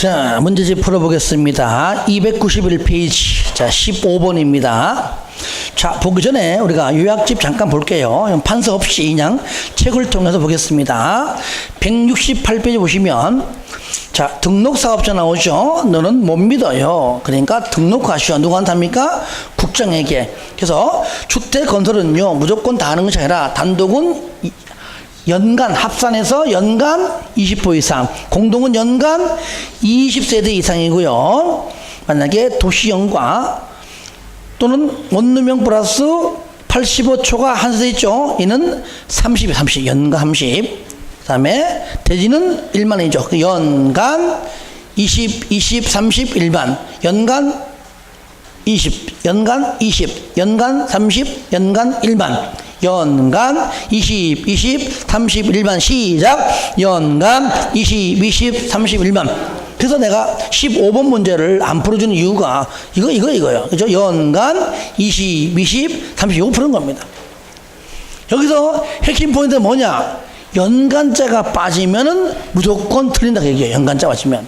자, 문제집 풀어보겠습니다. 291페이지. 자, 15번입니다. 자, 보기 전에 우리가 요약집 잠깐 볼게요. 판서 없이 그냥 책을 통해서 보겠습니다. 168페이지 보시면, 자, 등록사업자 나오죠? 너는 못 믿어요. 그러니까 등록하시오. 누구한테 합니까? 국장에게. 그래서 주택건설은요, 무조건 다 하는 것이 아니라 단독은 연간 합산해서 연간 20호 이상, 공동은 연간 20세대 이상이고요. 만약에 도시연과 또는 원룸형 플러스 85초가 한 세대 있죠. 이는 30, 연간 30. 그 다음에 대지는 1만이죠. 연간 20, 20, 30, 1만. 연간 20, 연간 20, 연간 30, 연간 1만. 연간 20, 20, 30, 1만. 시작. 연간 20, 20, 30, 1만. 그래서 내가 15번 문제를 안 풀어주는 이유가 이거예요. 그죠? 연간 20, 20, 30, 이거 푸는 겁니다. 여기서 핵심 포인트는 뭐냐? 연간자가 빠지면은 무조건 틀린다. 얘기해요. 연간자 빠지면.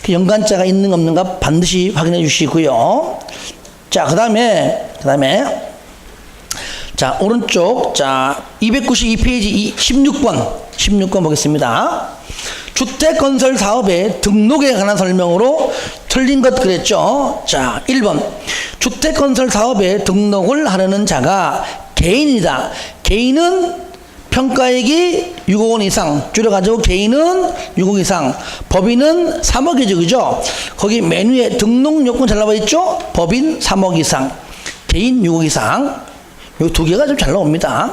그 연간자가 있는가 없는가 반드시 확인해 주시고요. 자, 그 다음에 자, 오른쪽, 자, 292페이지 16번 보겠습니다. 주택건설 사업의 등록에 관한 설명으로 틀린 것 그랬죠. 자, 1번. 주택건설 사업에 등록을 하려는 자가 개인이다. 개인은 평가액이 6억 원 이상, 줄여가지고 개인은 6억 이상, 법인은 3억이죠. 그죠? 거기 메뉴에 등록 요건 잘 나와 있죠? 법인 3억 이상, 개인 6억 이상. 이 두 개가 좀 잘 나옵니다.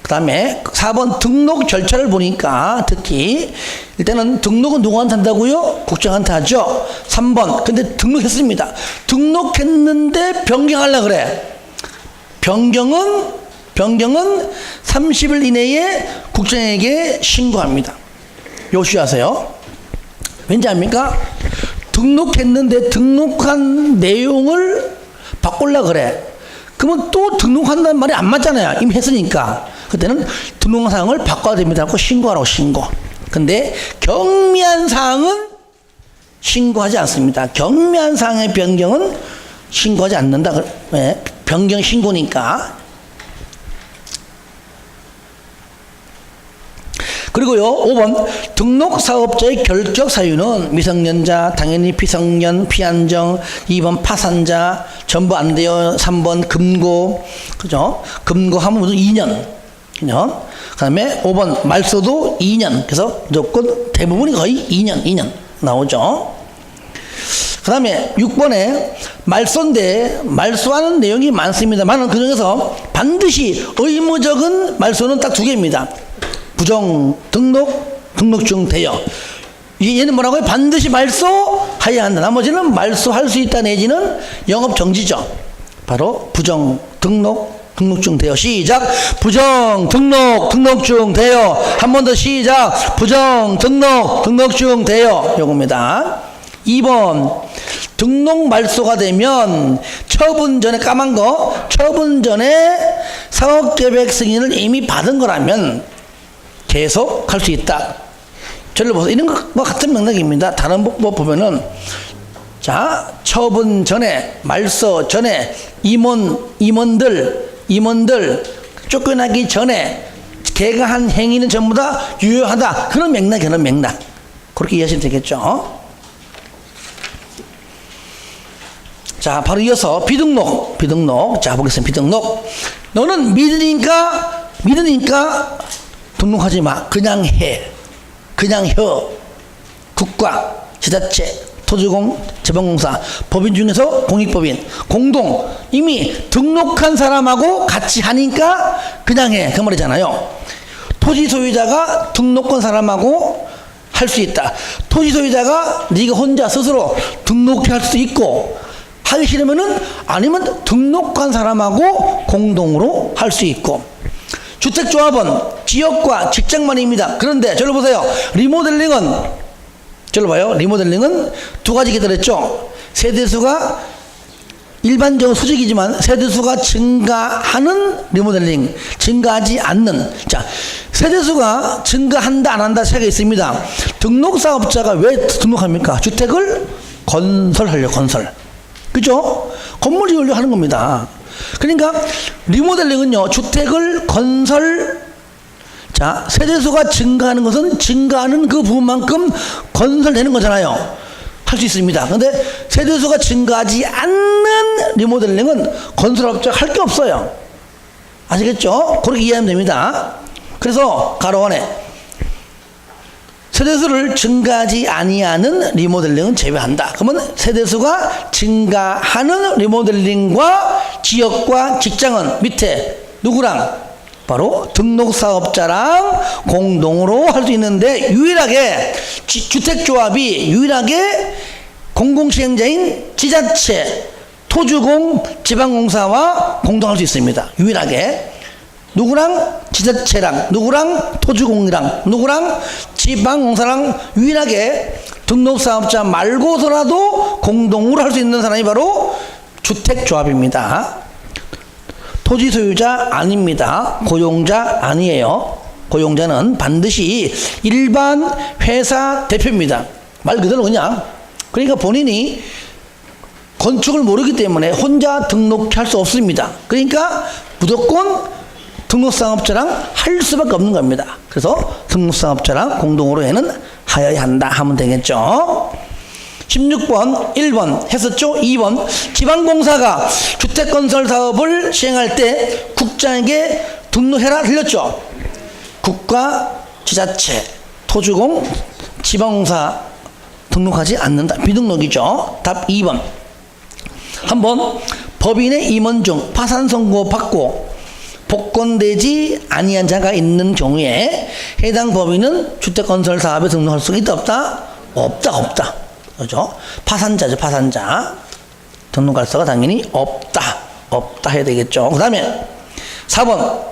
그 다음에 4번 등록 절차를 보니까 특히 일단은 등록은 누구한테 한다고요? 국장한테 하죠. 3번 근데 등록했습니다. 등록했는데 변경하려고 그래. 변경은 30일 이내에 국장에게 신고합니다. 요시하세요. 왠지 압니까? 등록했는데 등록한 내용을 바꾸려고 그래. 그러면 또 등록한다는 말이 안 맞잖아요. 이미 했으니까. 그때는 등록한 사항을 바꿔야 됩니다. 하고 신고하라고 신고. 근데 경미한 사항은 신고하지 않습니다. 경미한 사항의 변경은 신고하지 않는다. 네. 변경 신고니까. 그리고요, 5번 등록사업자의 결격 사유는 미성년자, 당연히 비성년, 피안정, 2번 파산자, 전부 안 돼요. 3번 금고, 그죠? 금고하면 무슨 2년. 그 다음에 5번 말소도 2년. 그래서 무조건 대부분이 거의 2년 나오죠. 그 다음에 6번에 말소인데 말소하는 내용이 많습니다만 그 중에서 반드시 의무적인 말소는 딱 두 개입니다. 부정 등록중 대여. 얘는 뭐라고요? 반드시 말소해야 한다. 나머지는 말소할 수 있다 내지는 영업 정지죠. 바로 부정 등록중 대여. 시작. 부정 등록중 대여. 한 번 더 시작. 부정 등록중 대여. 요겁니다. 2번 등록 말소가 되면 처분 전에 까만 거 처분 전에 사업계획 승인을 이미 받은 거라면 계속 할 수 있다. 저를 보세요. 이런 것과 같은 맥락입니다. 다른 법 보면은 자, 처분 전에 말소 전에 임원들 쫓겨나기 전에 걔가 한 행위는 전부 다 유효하다. 그런 맥락. 그렇게 이해하시면 되겠죠. 자, 바로 이어서 비등록. 자, 보겠습니다. 비등록. 너는 믿으니까 등록하지 마. 그냥 해. 국가, 지자체, 토지공, 재방공사, 법인 중에서 공익법인, 공동. 이미 등록한 사람하고 같이 하니까 그냥 해. 그 말이잖아요. 토지 소유자가 등록한 사람하고 할 수 있다. 토지 소유자가 네가 혼자 스스로 등록할 수도 있고 하기 싫으면은 아니면 등록한 사람하고 공동으로 할 수 있고. 주택조합은 지역과 직장만입니다. 그런데 저를 보세요. 리모델링은 두 가지 기다렸죠. 세대수가 일반적인 수직이지만 세대수가 증가하는 리모델링, 증가하지 않는. 자, 세대수가 증가한다 안 한다 차이가 있습니다. 등록사업자가 왜 등록합니까? 주택을 건설하려고 건설. 그죠? 건물 지으려고 하는 겁니다. 그러니까 리모델링은요, 주택을 건설, 자, 세대수가 증가하는 것은 증가하는 그 부분만큼 건설되는 거잖아요. 할 수 있습니다. 그런데 세대수가 증가하지 않는 리모델링은 건설업자가 할 게 없어요. 아시겠죠? 그렇게 이해하면 됩니다. 그래서 가로 안에 세대수를 증가하지 아니하는 리모델링은 제외한다. 그러면 세대수가 증가하는 리모델링과 지역과 직장은 밑에 누구랑? 바로 등록사업자랑 공동으로 할 수 있는데, 유일하게 주택조합이 유일하게 공공시행자인 지자체, 토주공, 지방공사와 공동할 수 있습니다. 유일하게. 누구랑? 지자체랑, 누구랑? 토주공이랑, 누구랑? 지방공사랑 유일하게 등록사업자 말고서라도 공동으로 할 수 있는 사람이 바로 주택조합입니다. 토지 소유자 아닙니다. 고용자 아니에요. 고용자는 반드시 일반 회사 대표입니다. 말 그대로 그냥. 그러니까 본인이 건축을 모르기 때문에 혼자 등록할 수 없습니다. 그러니까 무조건 등록사업자랑 할 수밖에 없는 겁니다. 그래서 등록사업자랑 공동으로 해는 하여야 한다 하면 되겠죠. 16번, 1번 했었죠. 2번, 지방공사가 주택건설 사업을 시행할 때 국장에게 등록해라 틀렸죠. 국가, 지자체, 토주공, 지방공사 등록하지 않는다. 비등록이죠. 답 2번. 한번 법인의 임원 중 파산 선고 받고 복권되지 아니한 자가 있는 경우에 해당 법인은 주택건설 사업에 등록할 수가 있다 없다? 없다. 그죠? 파산자죠, 파산자. 등록할 수가 당연히 없다 해야 되겠죠. 그 다음에 4번.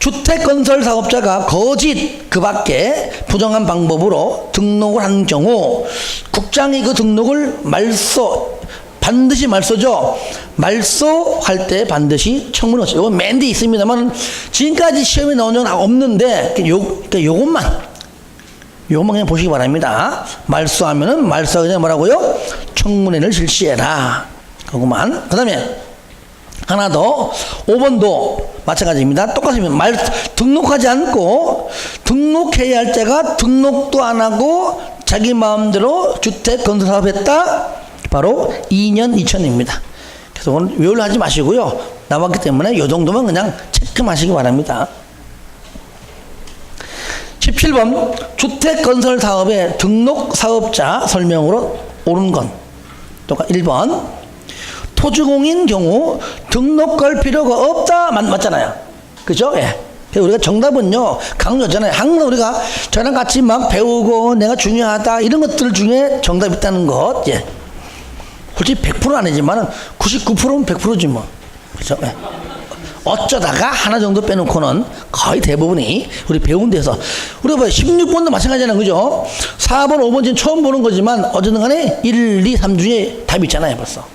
주택건설 사업자가 거짓 그 밖에 부정한 방법으로 등록을 한 경우 국장이 그 등록을 반드시 말소죠. 말소할 때 반드시 청문을 하죠. 이건 맨 뒤에 있습니다만 지금까지 시험에 나온 적은 없는데 요것만 그냥 보시기 바랍니다. 말소하면은 말소하기 전에 뭐라고요? 청문회를 실시해라. 그거만. 그 다음에 하나 더 5번도 마찬가지입니다. 똑같습니다. 등록하지 않고 등록해야 할 때가 등록도 안 하고 자기 마음대로 주택 건설 사업했다. 바로 2년 2천입니다. 그래서 오늘 외우려 하지 마시고요. 나왔기 때문에 이 정도만 그냥 체크하시기 바랍니다. 17번 주택건설 사업의 등록 사업자 설명으로 옳은 건 똑같 1번 토주공인 경우 등록할 필요가 없다 맞잖아요. 그죠? 예. 우리가 정답은요 강조하잖아요. 항상 우리가 저랑 같이 막 배우고 내가 중요하다 이런 것들 중에 정답이 있다는 것. 예. 솔직히 100%는 아니지만 99%는 100%지 뭐. 그죠? 예. 어쩌다가 하나 정도 빼놓고는 거의 대부분이 우리 배운 데서 우리가 봐요. 16번도 마찬가지잖아요. 그죠? 4번, 5번 지금 처음 보는 거지만 어쨌든 간에 1, 2, 3 중에 답이 있잖아요. 벌써.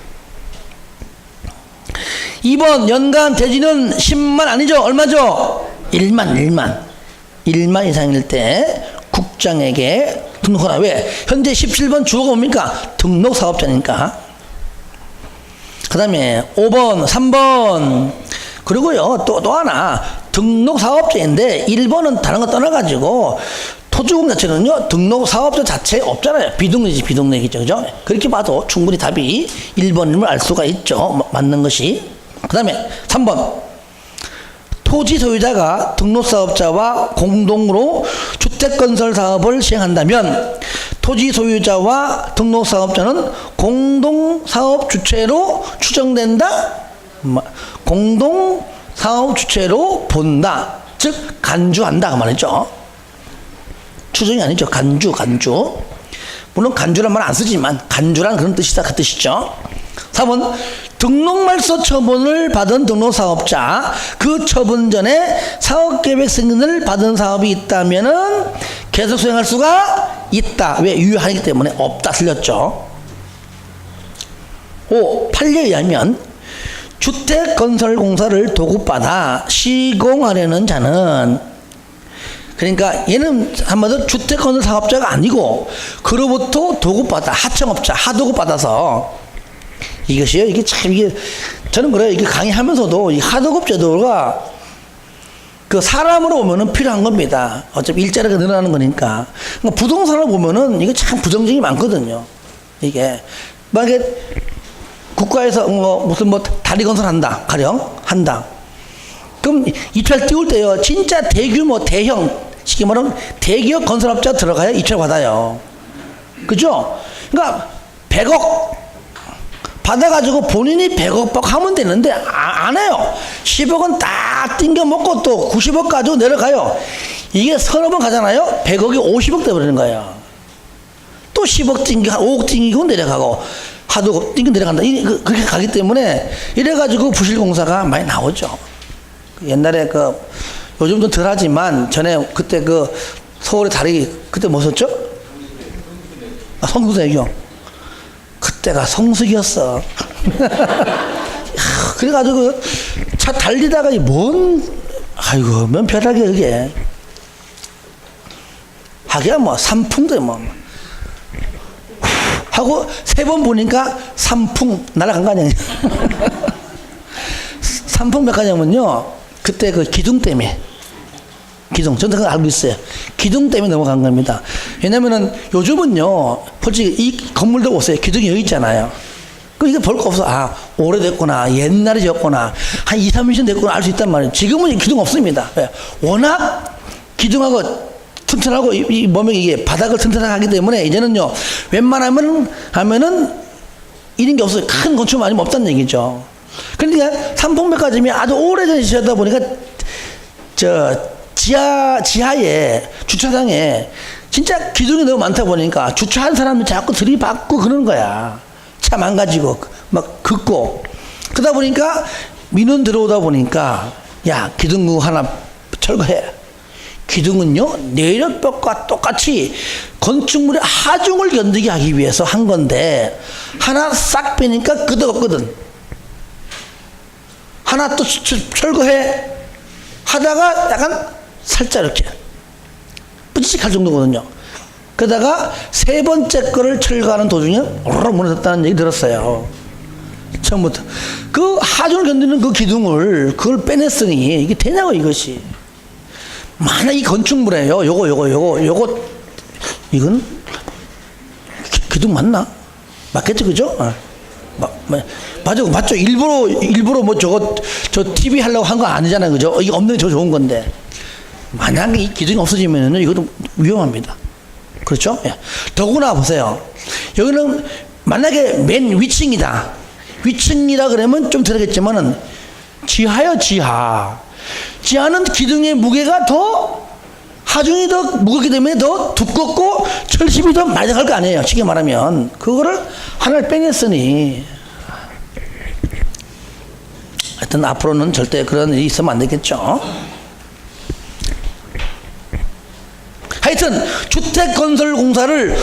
2번 연간 대지는 10만 아니죠? 얼마죠? 1만 이상일 때 국장에게 등록하라. 왜? 현재 17번 주어가 뭡니까? 등록사업자니까. 그 다음에 5번, 3번 그리고요 또 하나 등록사업자인데 1번은 다른 거 떠나가지고 토주공 자체는요 등록사업자 자체에 없잖아요. 비등록이죠. 그죠? 그렇게 봐도 충분히 답이 1번임을 알 수가 있죠. 맞는 것이. 그 다음에 3번 토지 소유자가 등록사업자와 공동으로 주택건설 사업을 시행한다면 토지 소유자와 등록사업자는 공동사업 주체로 추정된다. 공동사업 주체로 본다. 즉 간주한다 그 말이죠. 추정이 아니죠. 간주. 물론 간주란 말 안 쓰지만 간주란 그런 뜻이다 그 뜻이죠. 3번 등록말소 처분을 받은 등록사업자 그 처분 전에 사업계획 승인을 받은 사업이 있다면은 계속 수행할 수가 있다. 왜? 유효하기 때문에 없다 틀렸죠. 5. 판례에 의하면 주택건설공사를 도급받아 시공하려는 자는 그러니까 얘는 한마디로 주택건설 사업자가 아니고 그로부터 도급받아 하청업자 하도급받아서 이것이요. 이게 참 이게 저는 그래요. 이게 강의하면서도 이 하도급 제도가 그 사람으로 보면은 필요한 겁니다. 어차피 일자리가 늘어나는 거니까. 그러니까 부동산을 보면은 이게 참 부정적이 많거든요. 이게 만약에 국가에서 무슨 다리 건설한다 가령 한다. 그럼 입찰 띄울 때요. 진짜 대규모 대형 쉽게 말하면 대기업 건설업자 들어가야 입찰 받아요. 그죠? 그러니까 100억 받아가지고 본인이 100억 박 하면 되는데 안 해요. 10억은 다 띵겨 먹고 또 90억 가지고 내려가요. 이게 서너 번 가잖아요. 100억이 50억 돼버리는 거예요. 또 10억 띵겨 5억 띵기고 내려가고 하도 띵겨 내려간다. 그렇게 가기 때문에 이래가지고 부실공사가 많이 나오죠. 옛날에 요즘 좀 덜하지만 전에 그때 서울의 다리 그때 뭐 썼죠? 성수대교. 그때가 성수기였어. 그래가지고 차 달리다가 아이고 면편하게 그게 하기야 산풍도 하고 3번 보니까 산풍 날아간 거 아니야. 산풍 몇 가냐면요. 그때 기둥 때문에 저는 그거 알고 있어요. 기둥 때문에 넘어간 겁니다. 왜냐면은 요즘은요, 솔직히 이 건물도 보세요. 기둥이 여기 있잖아요. 이게 볼 거 없어. 오래됐구나. 옛날에 지었구나. 한 2, 30년 됐구나. 알 수 있단 말이에요. 지금은 기둥 없습니다. 워낙 기둥하고 튼튼하고 이 몸에 이게 바닥을 튼튼하게 하기 때문에 이제는요, 웬만하면은 이런 게 없어요. 큰 건축 아니면 없다는 얘기죠. 그러니까 삼풍백화점이 아주 오래전에 지었다 보니까 지하에 주차장에 진짜 기둥이 너무 많다 보니까 주차한 사람이 자꾸 들이받고 그러는 거야. 차 망가지고 막 긋고 그러다 보니까 민원 들어오다 보니까 야 기둥 하나 철거해. 기둥은요 내력벽과 똑같이 건축물의 하중을 견디게 하기 위해서 한 건데 하나 싹 빼니까 끄덕없거든. 하나 또 철거해 하다가 약간 살짝 이렇게 뿌지직할 정도거든요. 그러다가 3번째 거를 철거하는 도중에 오르르 무너졌다는 얘기 들었어요. 처음부터 그 하중을 견디는 그 기둥을 그걸 빼냈으니 이게 되냐고 이것이. 만약 이 건축물이에요. 요거 이건 기둥 맞나? 맞겠죠, 그죠? 맞죠. 일부러 저 TV 하려고 한 거 아니잖아요, 그죠? 이게 없는 게 더 좋은 건데. 만약에 이 기둥이 없어지면은 이것도 위험합니다. 그렇죠? 예. 더구나 보세요. 여기는 만약에 맨 위층이다. 위층이라 그러면 좀 들어겠지만은 지하요, 지하. 지하는 기둥의 무게가 하중이 더 무겁기 때문에 더 두껍고 철심이 더 많이 들어갈 거 아니에요. 쉽게 말하면. 그거를 하나를 빼냈으니. 하여튼 앞으로는 절대 그런 일이 있으면 안 되겠죠. 하여튼 주택건설공사를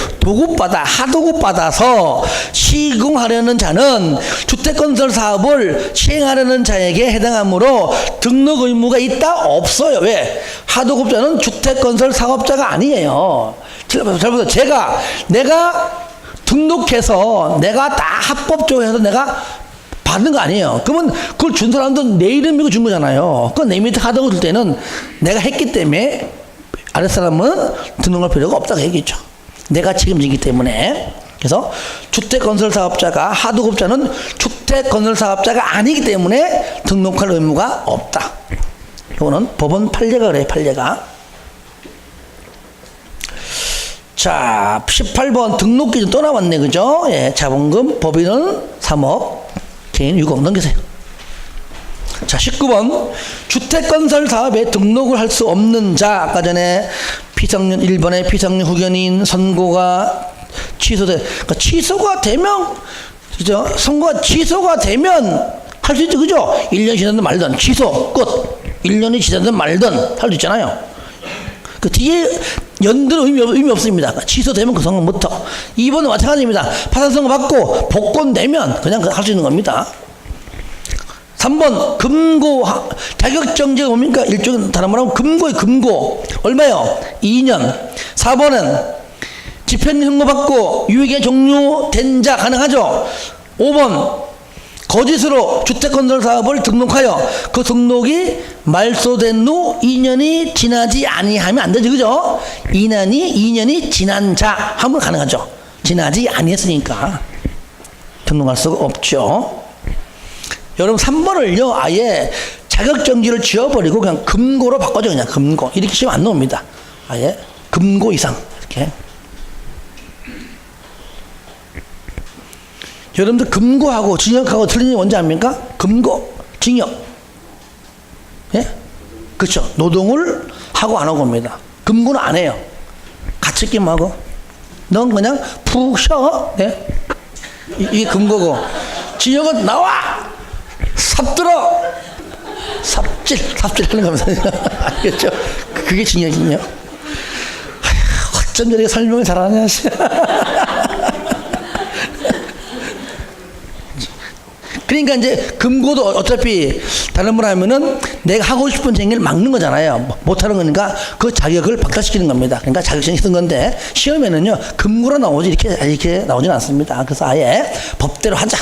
하도급받아서 시공하려는 자는 주택건설 사업을 시행하려는 자에게 해당하므로 등록 의무가 있다? 없어요. 왜? 하도급자는 주택건설 사업자가 아니에요. 잘 보세요. 내가 등록해서 내가 다 합법적으로 해서 내가 받는 거 아니에요. 그러면 그걸 준 사람도 내 이름이고 준 거잖아요. 그건 내 밑에 하도급 줄 때는 내가 했기 때문에 아랫사람은 등록할 필요가 없다고 얘기했죠. 내가 책임지기 때문에. 그래서 주택건설사업자가 하도급자는 주택건설사업자가 아니기 때문에 등록할 의무가 없다. 이거는 법원 판례가 그래요. 판례가. 자 18번 등록기준 또 나왔네. 그죠? 예, 자본금 법인은 3억 개인 6억 넘기세요. 자 19번 주택건설 사업에 등록을 할 수 없는 자. 아까 전에 피성년 1번에 피성년 후견인 선고가 그러니까 취소가 되면 그죠? 선고가 취소가 되면 할 수 있죠. 그죠? 1년 지났든 말든 취소 끝. 1년이 지났든 말든 할 수 있잖아요. 그 뒤에 연들은 의미 없습니다. 취소되면 그 선고부터. 2번은 마찬가지입니다. 파산 선고 받고 복권 내면 그냥 할 수 있는 겁니다. 3번 금고 자격정지가 뭡니까? 일종의 다른 말로 하면 금고의 금고 얼마요? 2년. 4번은 집행유예 선고받고 유예기간 종료된 자 가능하죠? 5번 거짓으로 주택건설사업을 등록하여 그 등록이 말소된 후 2년이 지나지 아니하면 안 되죠. 그죠? 2년이 지난 자 하면 가능하죠. 지나지 아니했으니까 등록할 수가 없죠. 여러분 3번을요 아예 자격정지를 지워버리고 그냥 금고로 바꿔줘. 그냥 금고 이렇게 치면 안 나옵니다. 아예 금고 이상 이렇게. 여러분들 금고하고 징역하고 틀린 게 뭔지 압니까? 금고, 징역. 예? 그렇죠. 노동을 하고 안 하고입니다. 금고는 안 해요. 같이 끼면 넌 그냥 푹 쉬어. 예? 이게 금고고. 징역은 나와! 삽들어! 삽질 하는 겁니다. 알겠죠? 그게 징역이요. 어쩜 저렇게 설명을 잘하냐. 그러니까 이제 금고도 어차피 다른 말 하면은 내가 하고 싶은 행위를 막는 거잖아요. 못하는 거니까 그 자격을 박탈시키는 겁니다. 그러니까 자격증이 쓰는 건데 시험에는요 금고로 나오지 이렇게 나오진 않습니다. 그래서 아예 법대로 하자.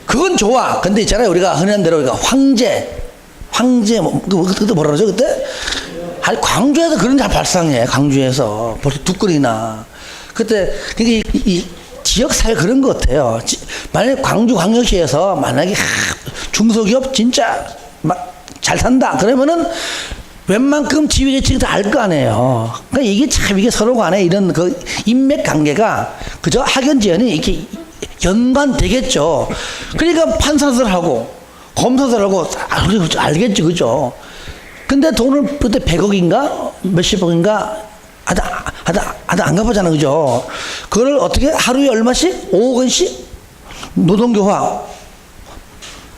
그건 좋아. 근데 있잖아요 우리가 흔한 대로 우리가 황제 그때 뭐라 그러죠 그때? 아니 광주에서 그런 게 발생해. 광주에서 벌써 두 건이나 그때 그게 이 지역 사회 그런 것 같아요. 만약에 광주광역시에서 만약에 중소기업 진짜 막 잘 산다 그러면은 웬만큼 지위계층이 다 알 거 아니에요. 그러니까 이게 참 이게 서로 간에 이런 그 인맥 관계가 그저 학연지연이 이렇게 연관되겠죠. 그러니까 판사들하고 검사들하고 알겠죠, 그죠? 근데 돈을 그때 100억인가 몇십억인가 하다 안 갚았잖아, 그죠? 그걸 어떻게 하루에 얼마씩? 5억 원씩? 노동교화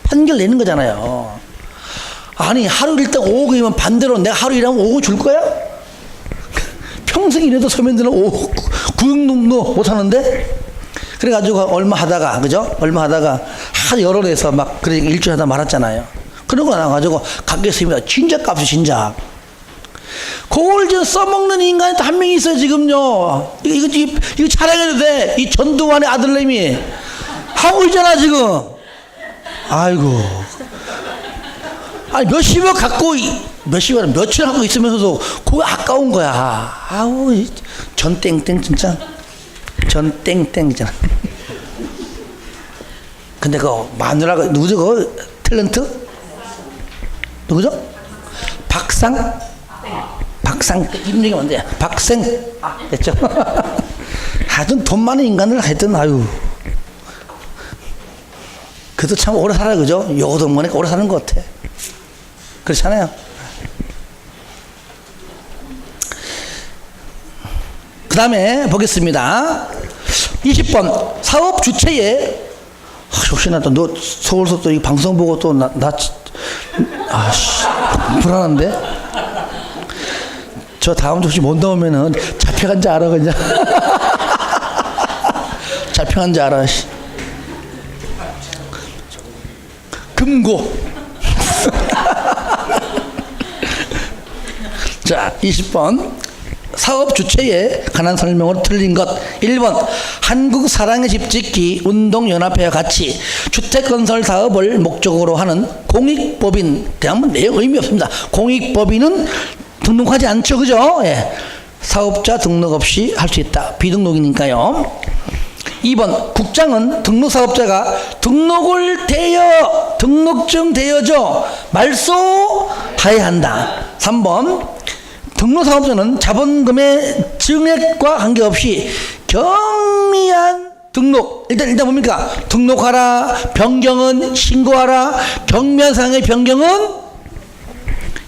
판결 내는 거잖아요. 아니, 하루 일당 5억 원이면 반대로 내가 하루 일하면 5억 원 줄 거야? 평생 일해도 서민들은 5억, 구역농도 못 하는데? 그래가지고 얼마 하다가, 그죠? 얼마 하다가 여론에서 막, 그러니까 일주일 하다 말았잖아요. 그런 거 나와가지고 갚겠습니다. 진짜 값이 진짜. 그걸 저 써먹는 인간이 한 명 있어요, 지금요. 이거 촬영해도 돼. 이 전두환의 아들내미. 하고 있잖아, 지금. 아이고. 아니, 몇십억 갖고, 몇십억, 며칠 하고 있으면서도 그거 아까운 거야. 아우, 전 땡땡, 진짜. 전 땡땡이잖아. 근데 그 마누라가, 누구죠, 그 탤런트? 누구죠? 박상 이름이 뭔데? 박생 됐죠? 하여튼 돈 많은 인간을 하여튼 아유 그래도 참 오래 살아요, 그죠? 요거도 보니까 오래 사는 것 같아. 그렇잖아요. 그 다음에 보겠습니다. 20번 사업 주체에 혹시나 또 너 서울서 또 이 방송 보고 또 불안한데. 저 다음 주 혹시 못 나오면은 잡혀간 줄 알아, 그냥. 잡혀간 줄 알아. 금고. 자, 20번. 사업 주체에 관한 설명으로 틀린 것. 1번. 한국 사랑의 집 짓기 운동연합회와 같이 주택건설 사업을 목적으로 하는 공익법인. 그냥 내용 의미 없습니다. 공익법인은 등록하지 않죠, 그죠? 예. 사업자 등록 없이 할 수 있다. 비등록이니까요. 2번 국장은 등록사업자가 등록증 대여죠 말소하여야 한다. 3번 등록사업자는 자본금의 증액과 관계없이 경미한 등록 일단 뭡니까? 등록하라, 변경은 신고하라. 경미한 사항의 변경은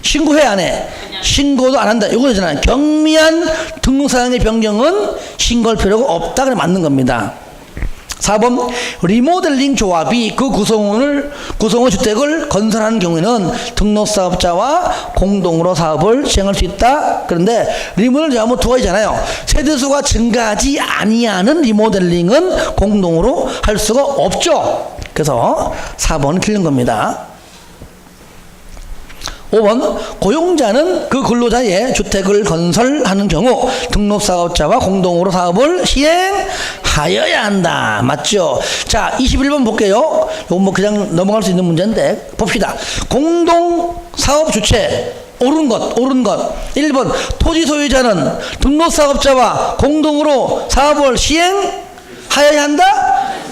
신고해 안 해? 신고도 안 한다. 이거잖아요. 경미한 등록사항의 변경은 신고할 필요가 없다. 그래 맞는 겁니다. 4번 리모델링 조합이 그 구성원 주택을 건설하는 경우에는 등록사업자와 공동으로 사업을 시행할 수 있다. 그런데 리모델링 조합은 두 가지잖아요. 세대수가 증가하지 아니하는 리모델링은 공동으로 할 수가 없죠. 그래서 4번 틀린 겁니다. 5번 고용자는 그 근로자의 주택을 건설하는 경우 등록사업자와 공동으로 사업을 시행하여야 한다. 맞죠? 자, 21번 볼게요. 이거 뭐 그냥 넘어갈 수 있는 문제인데 봅시다. 공동사업 주체 옳은 것. 1번 토지 소유자는 등록사업자와 공동으로 사업을 시행하여야 한다.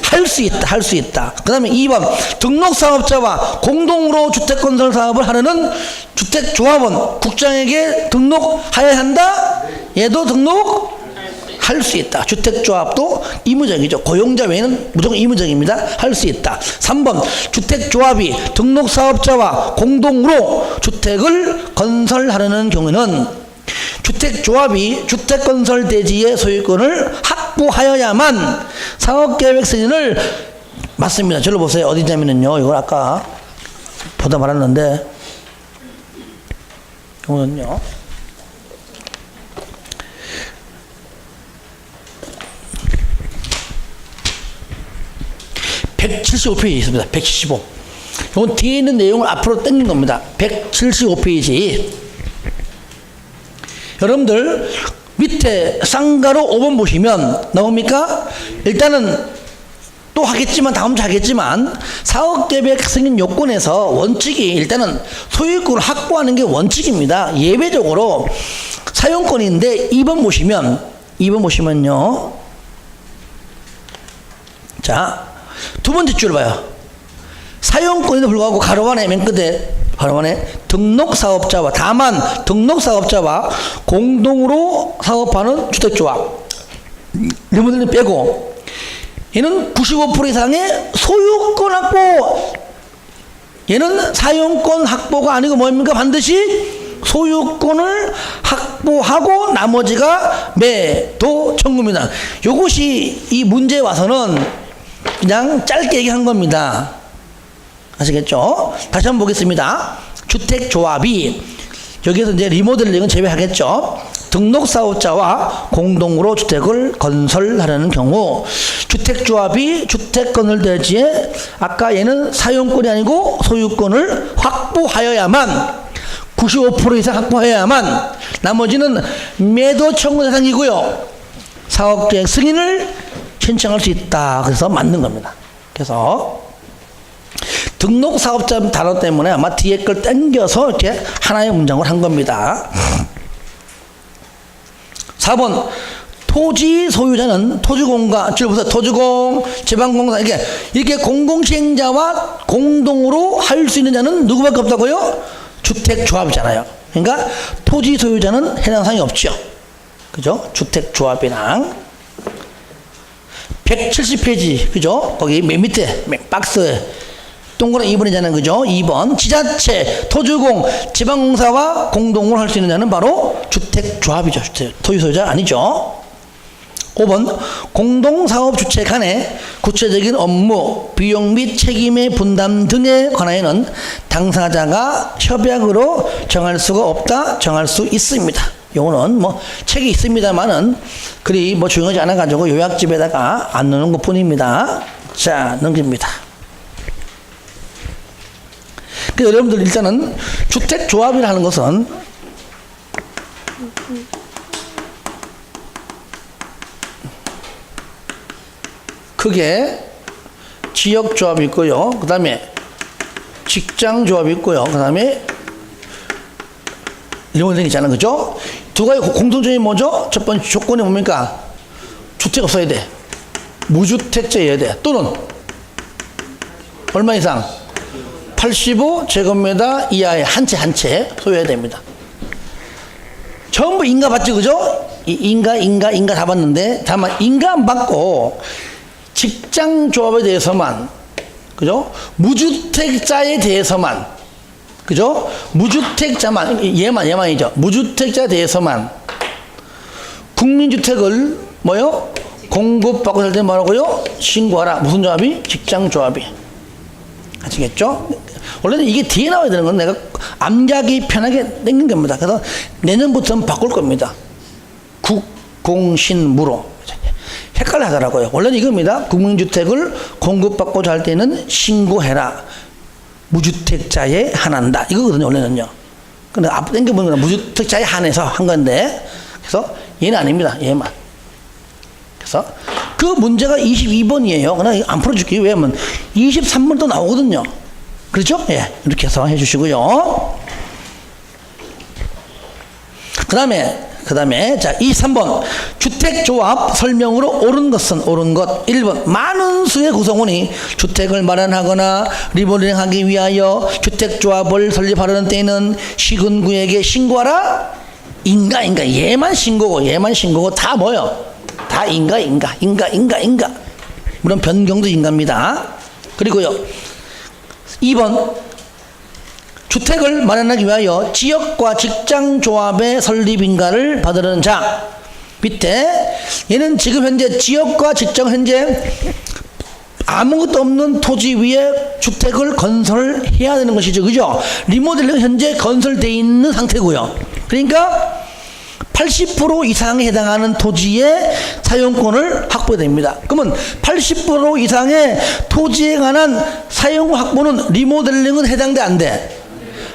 할 수 있다. 그 다음에 2번 등록사업자와 공동으로 주택건설 사업을 하려는 주택조합원 국장에게 등록하여야 한다. 얘도 등록할 수 있다. 주택조합도 의무적이죠. 고용자 외에는 무조건 의무적입니다. 할 수 있다. 3번 주택조합이 등록사업자와 공동으로 주택을 건설하려는 경우는 주택조합이 주택건설 대지의 소유권을 확보하여야만 사업계획 승인을 맞습니다. 저를 보세요. 어디냐면요. 이걸 아까 보다 말았는데 이거는요. 175페이지 있습니다. 175. 이건 뒤에 있는 내용을 앞으로 당긴 겁니다. 175페이지. 여러분들 밑에 쌍가로 5번 보시면 나옵니까? 일단은 또 하겠지만 다음 주 하겠지만 사업계획 승인 요건에서 원칙이 일단은 소유권을 확보하는 게 원칙입니다. 예외적으로 사용권인데 2번 보시면요. 자, 두 번째 줄을 봐요. 사용권에도 불구하고 가로 안에 맨 끝에 바로 안에 등록사업자와 다만 등록사업자와 공동으로 사업하는 주택조합 이분들은 빼고 얘는 95% 이상의 소유권 확보. 얘는 사용권 확보가 아니고 뭡니까? 반드시 소유권을 확보하고 나머지가 매도 청구입니다. 이것이 이 문제에 와서는 그냥 짧게 얘기한 겁니다. 아시겠죠? 다시 한번 보겠습니다. 주택조합이 여기에서 이제 리모델링은 제외하겠죠. 등록사업자와 공동으로 주택을 건설하려는 경우 주택조합이 주택건설대지에 아까 얘는 사용권이 아니고 소유권을 확보하여야만 95% 이상 확보해야만 나머지는 매도 청구 대상이고요. 사업계획 승인을 신청할 수 있다. 그래서 맞는 겁니다. 그래서 등록사업자 단어 때문에 아마 뒤에 걸 땡겨서 이렇게 하나의 문장을 한 겁니다. 4번 토지 소유자는 토지공과 토지공, 지방공사 이렇게 공공시행자와 공동으로 할 수 있는 자는 누구밖에 없다고요? 주택조합이잖아요. 그러니까 토지 소유자는 해당 사항이 없죠. 그죠? 주택조합이랑 170페이지 그죠? 거기 맨 밑에 박스에 동그란 2번이잖아요. 그죠? 2번 지자체, 토지공, 지방공사와 공동으로 할 수 있는 자는 바로 주택조합이죠. 토지 소유자 아니죠. 5번 공동사업 주체 간의 구체적인 업무, 비용 및 책임의 분담 등에 관하여는 당사자가 협약으로 정할 수가 없다. 정할 수 있습니다. 요거는 뭐 책이 있습니다만은 그리 뭐 중요하지 않아 가지고 요약집에다가 안 넣는 것 뿐입니다. 자, 넘깁니다. 그래서 여러분들 일단은 주택조합이라는 것은 크게 지역조합이 있고요. 그 다음에 직장조합이 있고요. 그 다음에 이런 등 있잖아요. 그죠? 두 가지 공통점이 뭐죠? 첫 번째 조건이 뭡니까? 주택 없어야 돼. 무주택자여야 돼. 또는 얼마 이상? 85제곱미터 이하의 한 채 소유해야 됩니다. 전부 인가 받죠, 그죠? 인가 다 받는데, 다만 인가 안 받고 직장조합에 대해서만, 그죠? 무주택자에 대해서만, 그죠? 무주택자만, 얘만이죠. 무주택자에 대해서만 국민주택을 뭐요? 공급받고 살 때 뭐라고요? 신고하라. 무슨 조합이? 직장조합이. 아시겠죠? 원래는 이게 뒤에 나와야 되는 건 내가 암기하기 편하게 땡긴 겁니다. 그래서 내년부터는 바꿀 겁니다. 국공신무로. 헷갈려 하더라고요. 원래는 이겁니다. 국민주택을 공급받고자 할 때는 신고해라. 무주택자에 한한다. 이거거든요, 원래는요. 근데 앞 당겨보면 무주택자에 한해서 한 건데, 그래서 얘는 아닙니다. 얘만. 그래서 그 문제가 22번이에요. 그냥 안 풀어줄게요. 왜냐면 23번도 나오거든요. 그렇죠? 예. 이렇게 해서 해주시고요. 그 다음에, 자, 23번. 주택조합 설명으로 옳은 것은 옳은 것. 1번. 많은 수의 구성원이 주택을 마련하거나 리모델링하기 위하여 주택조합을 설립하려는 때에는 시군구에게 신고하라? 인가. 얘만 신고고, 다 뭐요? 다 인가. 물론 변경도 인가입니다. 그리고요. 2번. 주택을 마련하기 위하여 지역과 직장조합의 설립인가를 받으려는 자. 밑에 얘는 지금 현재 지역과 직장 현재 아무것도 없는 토지 위에 주택을 건설해야 되는 것이죠. 그죠? 리모델링은 현재 건설되어 있는 상태고요. 그러니까 80% 이상에 해당하는 토지의 사용권을 확보됩니다. 그러면 80% 이상의 토지에 관한 사용 확보는 리모델링은 해당돼 안 돼?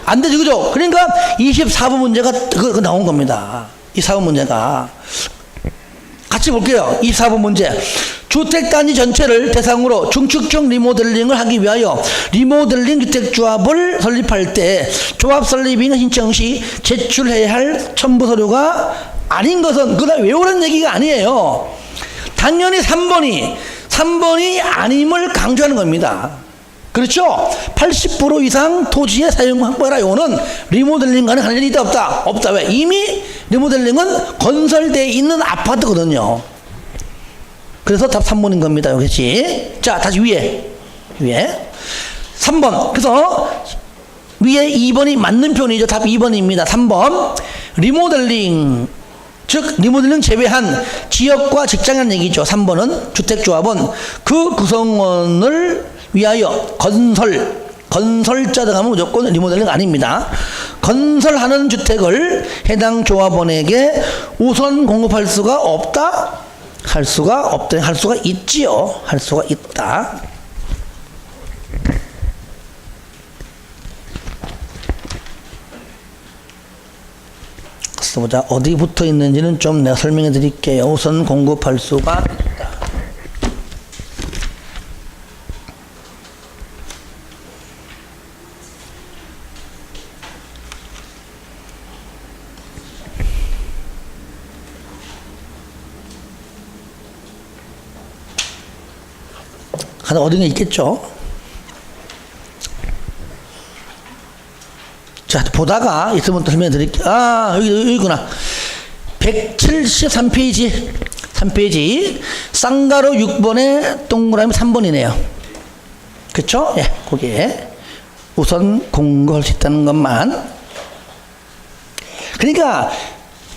안 되죠, 그죠? 그러니까 24번 문제가 그거 나온 겁니다. 24번 문제가. 같이 볼게요. 24번 문제. 주택단지 전체를 대상으로 중축적 리모델링을 하기 위하여 리모델링 주택조합을 설립할 때 조합 설립인의 신청 시 제출해야 할 첨부 서류가 아닌 것은 그냥 외우는 얘기가 아니에요. 당연히 3번이 아님을 강조하는 겁니다. 그렇죠? 80% 이상 토지의 사용 확보라. 요거는 리모델링과는 관련이 있다 없다? 없다. 왜? 이미 리모델링은 건설되어 있는 아파트거든요. 그래서 답 3번인 겁니다. 여기지. 자, 다시 위에 3번. 그래서 위에 2번이 맞는 표현이죠. 답 2번입니다. 3번. 리모델링, 즉 리모델링 제외한 지역과 직장이라는 얘기죠. 3번은 주택조합은 그 구성원을 위하여 건설자 들어가면 무조건 리모델링 아닙니다. 건설하는 주택을 해당 조합원에게 우선 공급할 수가 없다? 할 수가 없다. 할 수가 있지요. 할 수가 있다. 그래서 보자. 어디 붙어 있는지는 좀 내가 설명해 드릴게요. 우선 공급할 수가 있다. 하나 어딘가 있겠죠. 자, 보다가 있으면 또 설명해 드릴게요. 아, 여기구나. 173페이지. 3페이지. 쌍가로 6번에 동그라미 3번이네요. 그쵸? 예, 거기에. 우선 공급할 수 있다는 것만. 그러니까,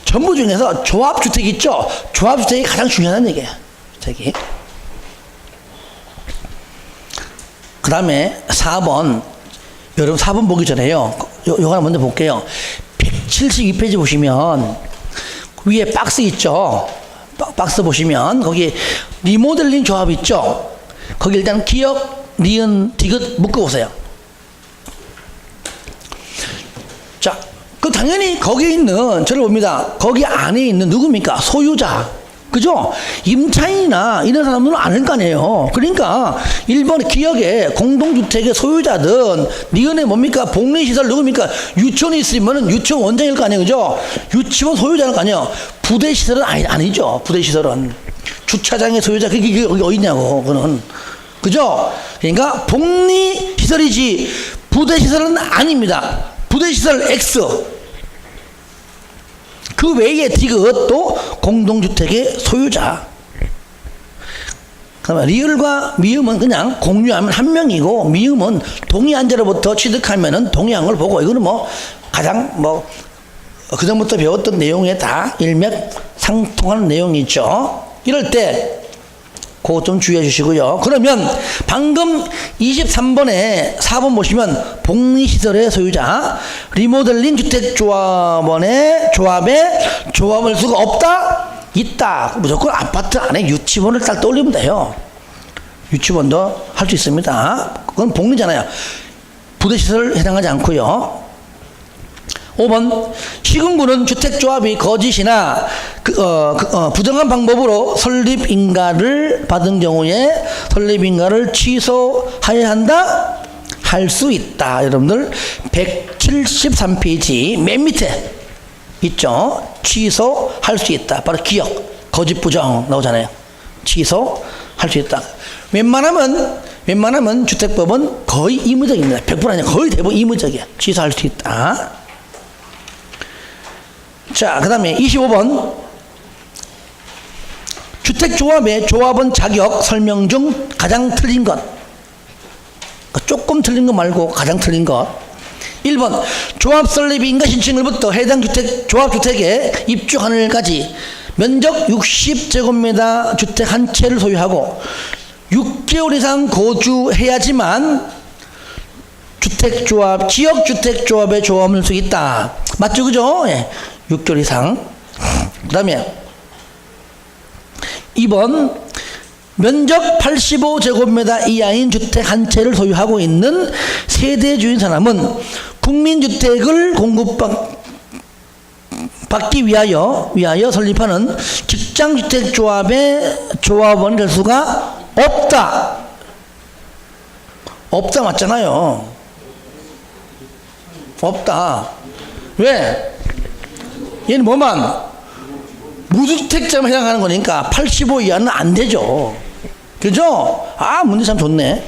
전부 중에서 조합주택 있죠? 조합주택이 가장 중요하다는 얘기예요. 주택이. 그 다음에 4번. 여러분 4번 보기 전에요. 요거 하나 먼저 볼게요. 172페이지 보시면 위에 박스 있죠. 박스 보시면 거기 리모델링 조합 있죠. 거기 일단 기역, 니은, 디귿 묶어보세요. 자, 그 당연히 거기에 있는 저를 봅니다. 거기 안에 있는 누굽니까? 소유자. 그죠? 임차인이나 이런 사람들은 아닐 거 아니에요. 그러니까 1번 기역에 공동주택의 소유자든 니은에 뭡니까? 복리시설 누굽니까? 유치원이 있으면 유치원 원장일 거 아니에요. 그죠? 유치원 소유자일 거 아니에요. 부대시설은 아니죠. 부대시설은. 주차장의 소유자 그게 어디 있냐고. 그거는. 그죠? 그러니까 복리시설이지 부대시설은 아닙니다. 부대시설 X. 그 외에 디귿도 공동주택의 소유자. 그러면 리을과 미음은 그냥 공유하면 한 명이고 미음은 동의한자로부터 취득하면은 동의한 걸 보고 이거는 뭐 가장 뭐 그전부터 배웠던 내용에 다 일맥상통하는 내용이죠. 이럴 때 그거 좀 주의해 주시고요. 그러면 방금 23번에 4번 보시면 복리시설의 소유자 리모델링 주택조합원의 조합에 조합할 수가 없다? 있다. 무조건 아파트 안에 유치원을 딱 떠올리면 돼요. 유치원도 할 수 있습니다. 그건 복리잖아요. 부대시설 해당하지 않고요. 5번 시군구는 주택조합이 거짓이나 부정한 방법으로 설립인가를 받은 경우에 설립인가를 취소해야 한다? 할 수 있다. 여러분들 173페이지 맨 밑에 있죠. 취소할 수 있다. 바로 기억 거짓 부정 나오잖아요. 취소할 수 있다. 웬만하면 주택법은 거의 의무적입니다. 100% 아니라 거의 대부분 의무적이야. 취소할 수 있다. 자, 그 다음에 25번 주택조합의 조합원 자격 설명 중 가장 틀린 것, 조금 틀린 거 말고 가장 틀린 것. 1번 조합 설립인가 신청일부터 해당 주택 조합주택에 입주하늘까지 면적 60제곱미터 주택 한 채를 소유하고 6개월 이상 거주해야지만 주택조합 지역주택조합에 조합을 수 있다. 맞죠, 그죠? 예. 6개월 이상. 그 다음에 2번 면적 85제곱미터 이하인 주택 한 채를 소유하고 있는 세대주인 사람은 국민주택을 공급받기 위하여 설립하는 직장주택조합의 조합원이 될 수가 없다. 없다 맞잖아요. 없다. 왜? 얘는 뭐만 무주택자만 해당하는 거니까 85 이하는 안 되죠. 그죠? 아, 문제 참 좋네.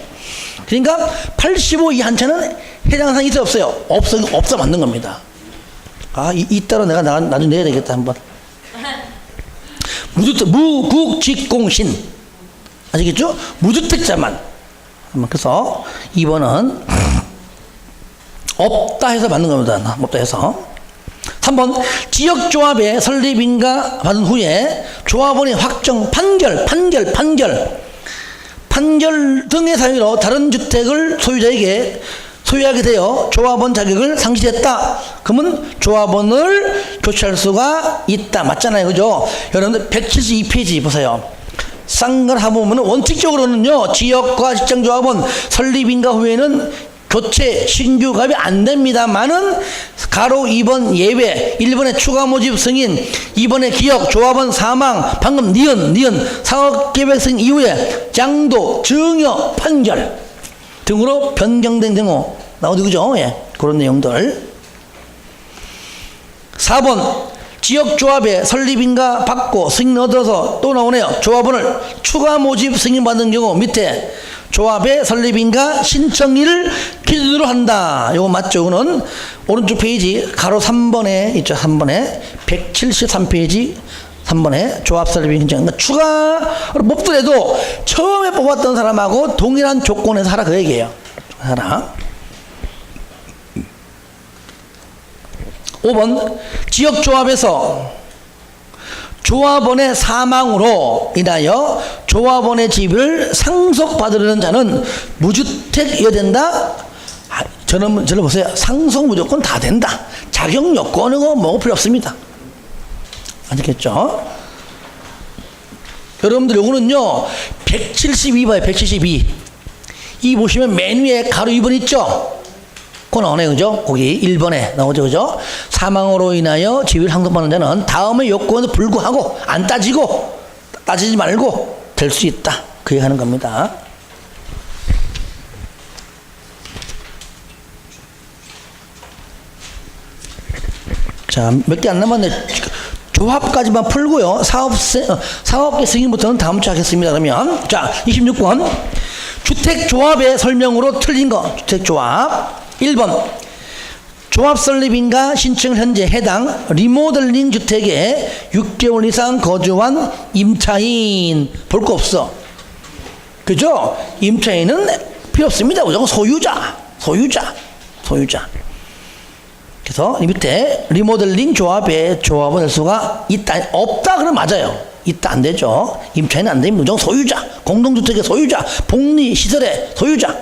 그러니까 85 이하 한 채는 해당 사항이 있어요, 없어요? 없어 맞는 겁니다. 아, 이따로 내가 나중에 내야 되겠다, 한번. 무국직공신. 아시겠죠? 무주택자만. 그래서 2번은 없다 해서 맞는 겁니다. 없다 해서. 3번 지역조합의 설립인가 받은 후에 조합원의 확정, 판결 등의 사유로 다른 주택을 소유하게 되어 조합원 자격을 상실했다. 그러면 조합원을 교체할 수가 있다. 맞잖아요, 그죠? 여러분들 172페이지 보세요. 쌍가하보면 원칙적으로는요, 지역과 직장조합원 설립인가 후에는 교체, 신규 가입이 안 됩니다만은 가로 2번 예외, 1번에 추가 모집 승인, 2번에 기억, 조합원 사망, 방금 니은 사업계획 승인 이후에 양도, 증여, 판결 등으로 변경된 경우 나오죠, 그죠? 예, 그런 내용들. 4번 지역조합의 설립인가 받고 승인 얻어서 또 나오네요. 조합원을 추가 모집 승인 받은 경우 밑에 조합의 설립인가 신청일을 기준으로 한다. 이거 맞죠? 이거는 오른쪽 페이지 가로 3번에 있죠. 3번에 173페이지 3번에 조합 설립인 신청. 그러니까 추가로 뽑더라도 처음에 뽑았던 사람하고 동일한 조건에서 하라 그 얘기예요. 하라. 5번 지역조합에서 조합원의 사망으로 인하여 조합원의 집을 상속받으려는 자는 무주택이어야 된다. 저는 보세요. 상속 무조건 다 된다. 자격 요건은 뭐 필요 없습니다. 아시겠죠? 여러분들 요거는요 172 봐요. 172. 이 보시면 맨 위에 가로 2번 있죠? 그거 나오네, 그죠? 거기 1번에 나오죠, 그죠? 사망으로 인하여 집을 상속받는 자는 다음의 요건에 불구하고 안 따지지 말고 될 수 있다. 그 얘기 하는 겁니다. 자, 몇 개 안 남았네. 조합까지만 풀고요. 사업계 승인부터는 다음 주에 하겠습니다. 그러면 자, 26번 주택조합의 설명으로 틀린 거. 주택조합 1번 조합 설립인가 신청 현재 해당 리모델링 주택에 6개월 이상 거주한 임차인 볼 거 없어. 그죠? 임차인은 필요 없습니다. 무조건 소유자. 그래서 이 밑에 리모델링 조합에 조합을 할 수가 있다. 없다 그러면 맞아요. 있다 안 되죠. 임차인은 안 되면 무조건 소유자. 공동주택의 소유자. 복리시설의 소유자.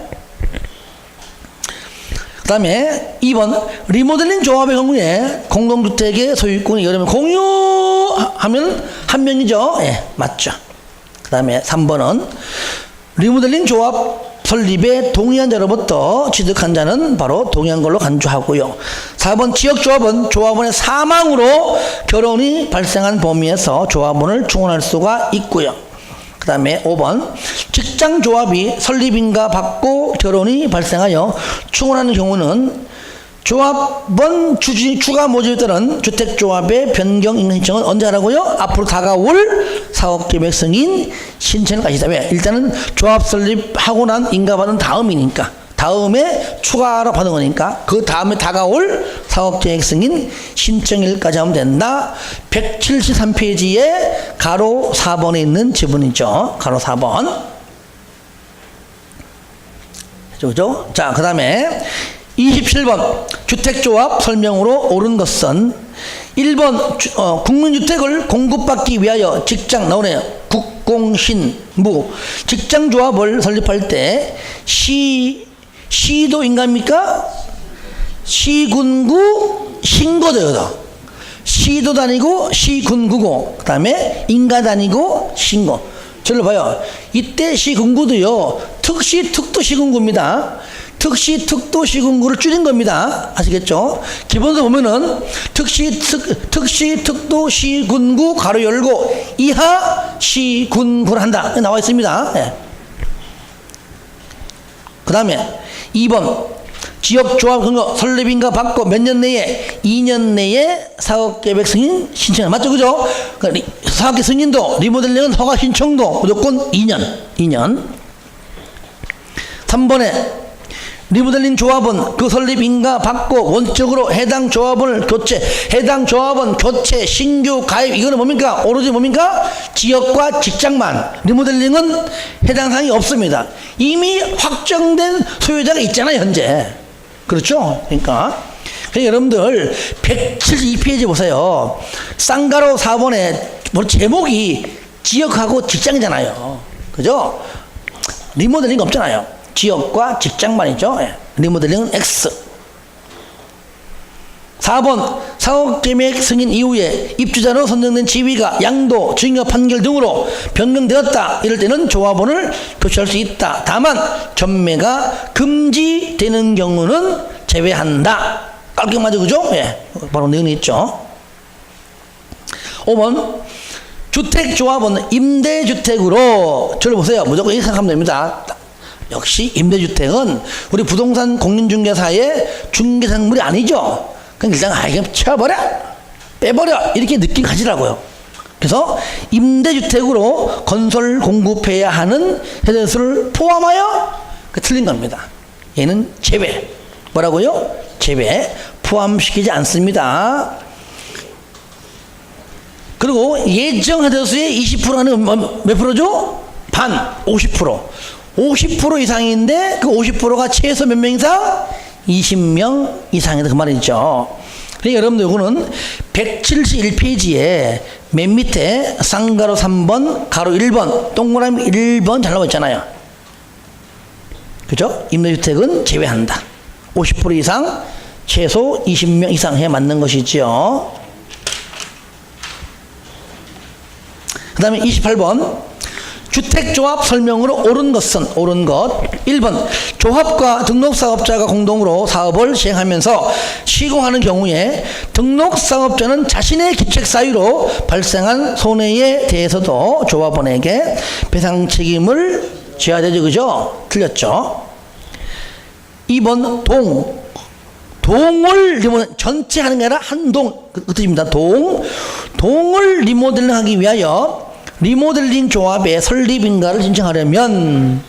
그 다음에 2번 리모델링 조합의 경우에 공동주택의 소유권이 여러분 공유 하면 한 명이죠. 예, 맞죠. 그 다음에 3번은 리모델링 조합 설립에 동의한 자로부터 취득한 자는 바로 동의한 걸로 간주하고요. 4번 지역조합은 조합원의 사망으로 결혼이 발생한 범위에서 조합원을 충원할 수가 있고요. 그 다음에 5번 직장조합이 설립인가 받고 결혼이 발생하여 충원하는 경우는 조합원 추가 모집에 따른 주택조합의 변경 인가 신청은 언제 하라고요? 앞으로 다가올 사업계획 승인 신청까지다. 왜? 일단은 조합 설립하고 난 인가받은 다음이니까, 다음에 추가로 받은 거니까 그 다음에 다가올 사업계획 승인 신청일까지 하면 된다. 173페이지에 가로 4번에 있는 지문이죠. 가로 4번. 그죠? 자, 그 다음에 27번 주택조합 설명으로 옳은 것은 1번 국민주택을 공급받기 위하여 직장 나오네요. 국공신무 직장조합을 설립할 때 시도인가입니까? 시군구 신고도요. 시도 다니고 시군구고 그 다음에 인가 다니고 신고. 저를 봐요. 이때 시군구도요. 특시 특도 시군구입니다. 특시 특도 시군구를 줄인 겁니다. 아시겠죠? 기본서 보면은 특시 특도 시군구 가로 열고 이하 시군구를 한다. 나와 있습니다. 네. 그 다음에 2번 지역조합 근거 설립인가 받고 몇 년 내에 2년 내에 사업계획 승인 신청. 맞죠? 그죠? 사업계획 승인도 리모델링은 허가 신청도 무조건 2년. 3번에 리모델링 조합은 그 설립인가 받고 원적으로 해당 조합원을 해당 조합원 교체, 신규 가입, 이거는 뭡니까? 오로지 뭡니까? 지역과 직장만. 리모델링은 해당 사항이 없습니다. 이미 확정된 소유자가 있잖아요, 현재. 그렇죠? 그러니까 여러분들 172페이지 보세요. 쌍가로 4번에 제목이 지역하고 직장이잖아요. 그죠? 리모델링 없잖아요. 지역과 직장만이죠. 예. 리모델링은 X. 4번 사업계획 승인 이후에 입주자로 선정된 지위가 양도, 증여 판결 등으로 변경되었다. 이럴 때는 조합원을 교체할 수 있다. 다만 전매가 금지되는 경우는 제외한다. 깔끔하죠, 그죠? 예. 바로 내용이 있죠. 5번 주택조합은 임대주택으로, 저를 보세요. 무조건 이렇게 생각하면 됩니다. 역시 임대주택은 우리 부동산 공인중개사의 중개상물이 아니죠. 그냥 일단 그냥 채워버려, 빼버려, 이렇게 느낌 가지라고요. 그래서 임대주택으로 건설 공급해야 하는 세대수를 포함하여 틀린 겁니다. 얘는 제외. 뭐라고요? 제외. 포함시키지 않습니다. 그리고 예정 세대수의 20%는 몇 프로죠? 반, 50%. 50% 이상인데 그 50%가 최소 몇 명 이상? 20명 이상이다. 그 말이죠. 그러니까 여러분들 이거는 171페이지에 맨 밑에 쌍가로 3번, 가로 1번, 동그라미 1번 잘 나와 있잖아요. 그죠? 임대주택은 제외한다. 50% 이상, 최소 20명 이상 해 맞는 것이죠. 그 다음에 28번 주택조합 설명으로 옳은 것은, 옳은 것 1번 조합과 등록사업자가 공동으로 사업을 시행하면서 시공하는 경우에 등록사업자는 자신의 기책사유로 발생한 손해에 대해서도 조합원에게 배상 책임을 져야 되죠. 그죠? 틀렸죠. 2번 동을 리모델링, 전체 하는 게 아니라 한 동, 그 뜻입니다. 동을 리모델링하기 위하여 리모델링 조합의 설립인가를 신청하려면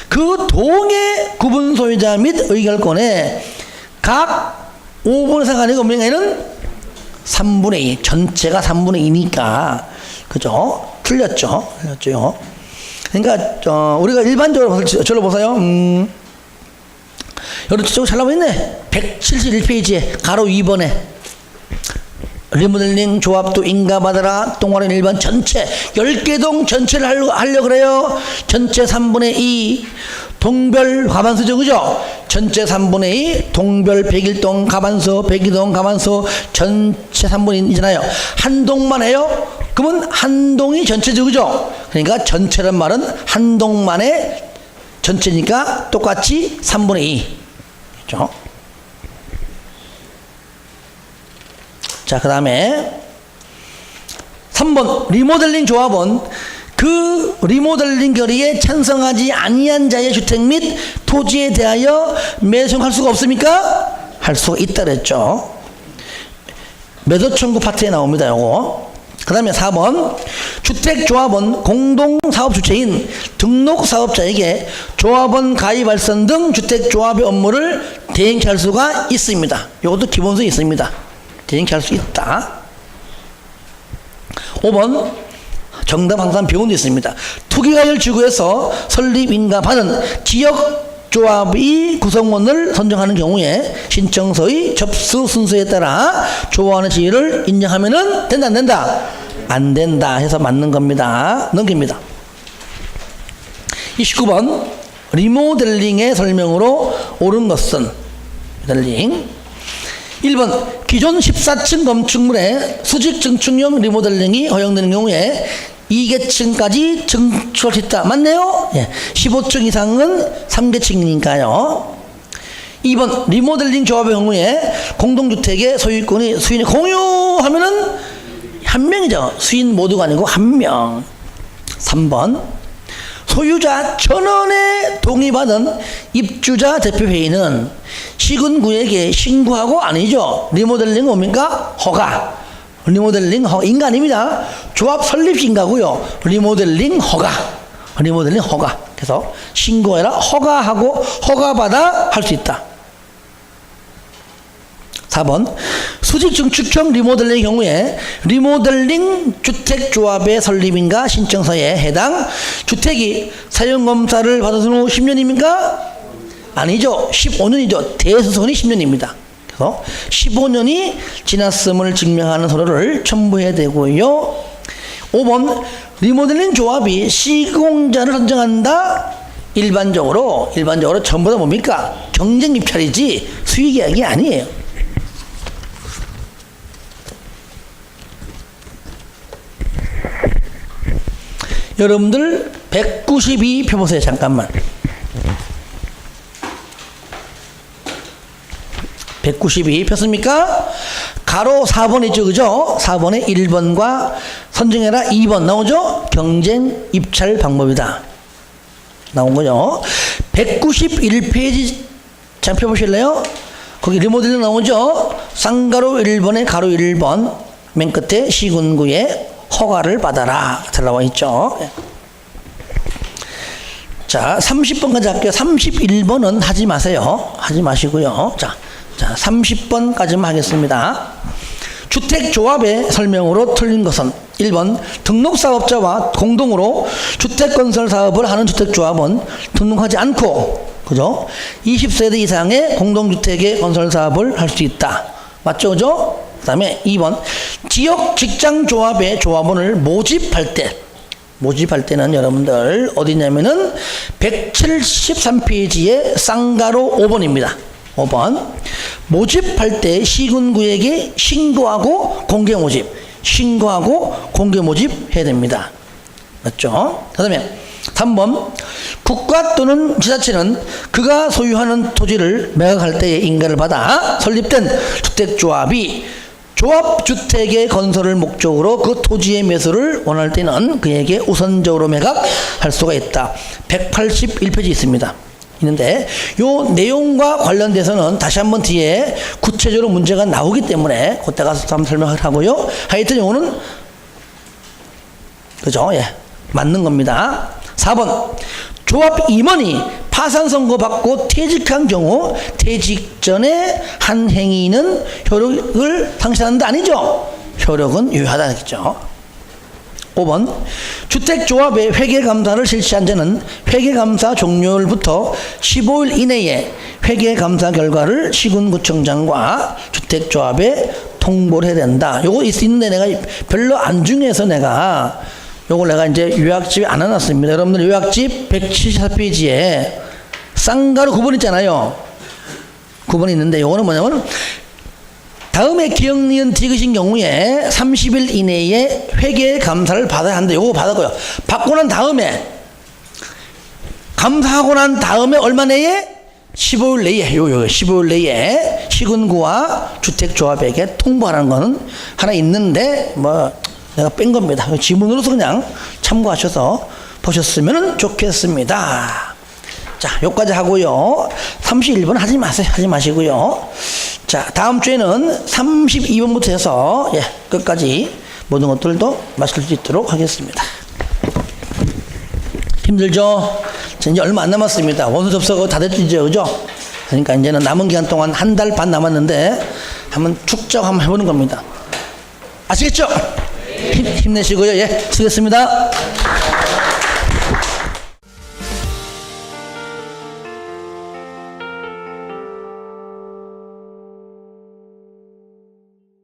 그 동의 구분 소유자 및 의결권에 각 5분의 4가 아니고 뭐냐면 3분의 2, 전체가 3분의 2니까 그죠? 틀렸죠? 그러니까 우리가 일반적으로 저를 보세요. 여러분 저거 잘 나와 있네. 171페이지에 가로 2번에 리모델링 조합도 인가받아라. 동아리 1번 전체 10개 동 전체를 하려고 그래요. 전체 3분의 2 동별 과반수죠. 그죠? 전체 3분의 2 동별 101동 가만소 102동 가만소 전체 3분의 2이잖아요. 한 동만 해요? 그러면 한 동이 전체죠. 그죠? 그러니까 전체란 말은 한 동만의 전체니까 똑같이 3분의 2. 그죠? 자, 그 다음에 3번 리모델링 조합은 그 리모델링 결의에 찬성하지 아니한 자의 주택 및 토지에 대하여 매수할 수가 없습니까? 할 수가 있다 그랬죠. 매도 청구 파트에 나옵니다. 요거. 그 다음에 4번 주택조합은 공동사업주체인 등록사업자에게 조합원 가입할선 등 주택조합의 업무를 대행케 할 수가 있습니다. 이것도 기본서에 있습니다. 대행케 할 수 있다. 5번 정답 항상 배운데 있습니다. 투기가열 지구에서 설립 인가받은 지역조합의 구성원을 선정하는 경우에 신청서의 접수 순서에 따라 조합원의 지위를 인정하면은 된다 안 된다? 안 된다 해서 맞는 겁니다. 넘깁니다. 29번 리모델링의 설명으로 옳은 것은 리모델링 1번 기존 14층 건축물의 수직 증축형 리모델링이 허용되는 경우에 2계층까지 증축할 수 있다. 맞네요? 예. 15층 이상은 3계층이니까요. 2번 리모델링 조합의 경우에 공동주택의 소유권이 수인이 공유하면은 한 명이죠. 수인 모두가 아니고 한 명. 3번 소유자 전원의 동의받은 입주자 대표회의는 시군구에게 신고하고 아니죠. 리모델링은 뭡니까? 허가. 리모델링 허가. 인가 아닙니다. 조합 설립 인가고요. 리모델링 허가. 리모델링 허가. 그래서 신고해라. 허가하고 허가받아 할 수 있다. 4번 수직 증축형 리모델링의 경우에 리모델링 주택조합의 설립인가 신청서에 해당 주택이 사용검사를 받아서 후 10년입니까? 아니죠. 15년이죠. 대수선이 10년입니다. 그래서 15년이 지났음을 증명하는 서류를 첨부해야 되고요. 5번 리모델링 조합이 시공자를 선정한다. 일반적으로 전부 다 뭡니까? 경쟁 입찰이지 수익계약이 아니에요. 여러분들 192 펴보세요. 잠깐만. 192 폈습니까? 가로 4번이죠. 그죠? 4번에 1번과 선정해라 2번 나오죠? 경쟁 입찰 방법이다. 나온 거죠. 191페이지 잠 펴보실래요? 거기 리모델링 나오죠? 쌍가로 1번에 가로 1번 맨 끝에 시군구에 허가를 받아라. 들어와 있죠. 자, 30번까지 할게요. 31번은 하지 마세요. 하지 마시고요. 자, 30번까지만 하겠습니다. 주택조합의 설명으로 틀린 것은 1번 등록사업자와 공동으로 주택건설 사업을 하는 주택조합은 등록하지 않고 그죠? 20세대 이상의 공동주택의 건설 사업을 할 수 있다. 맞죠? 그죠? 그 다음에 2번 지역 직장조합의 조합원을 모집할 때는 여러분들 어디냐면은 173페이지의 쌍가로 5번입니다. 5번 모집할 때 시군구에게 신고하고 공개 모집 해야 됩니다. 맞죠? 그 다음에 3번 국가 또는 지자체는 그가 소유하는 토지를 매각할 때의 인가를 받아 설립된 주택조합이 조합주택의 건설을 목적으로 그 토지의 매수를 원할 때는 그에게 우선적으로 매각할 수가 있다. 181페이지 있습니다. 있는데 요 내용과 관련돼서는 다시 한번 뒤에 구체적으로 문제가 나오기 때문에 그때 가서 한번 설명을 하고요. 하여튼 요거는 그죠? 예, 맞는 겁니다. 4번 조합 임원이 파산 선고 받고 퇴직한 경우 퇴직 전에 한 행위는 효력을 상실한다 아니죠? 효력은 유효하다 했죠. 5번 주택조합의 회계감사를 실시한 자는 회계감사 종료일부터 15일 이내에 회계감사 결과를 시군구청장과 주택조합에 통보를 해야 된다. 요거 있는데 내가 별로 안 중요해서 요걸 내가 이제 요약집에 안 해놨습니다. 여러분들 요약집 174페이지에 쌍가루 9번 있잖아요. 9번이 있는데 요거는 뭐냐면 다음에 기억, 니은, 디귿인 경우에 30일 이내에 회계 감사를 받아야 한다. 요거 받았고요. 받고 난 다음에 감사하고 난 다음에 얼마 내에? 15일 내에, 요 15일 내에 시군구와 주택조합에게 통보하는 거는 하나 있는데, 뭐, 내가 뺀 겁니다. 지문으로서 그냥 참고하셔서 보셨으면 좋겠습니다. 자, 요까지 하고요. 31번 하지 마세요. 하지 마시고요. 자, 다음 주에는 32번부터 해서, 예, 끝까지 모든 것들도 마실 수 있도록 하겠습니다. 힘들죠? 이제 얼마 안 남았습니다. 원서 접수가 다 됐죠, 그죠? 그러니까 이제는 남은 기간 동안 한 달 반 남았는데 한번 축적 한번 해보는 겁니다. 아시겠죠? 힘내시고요. 예, 쓰겠습니다.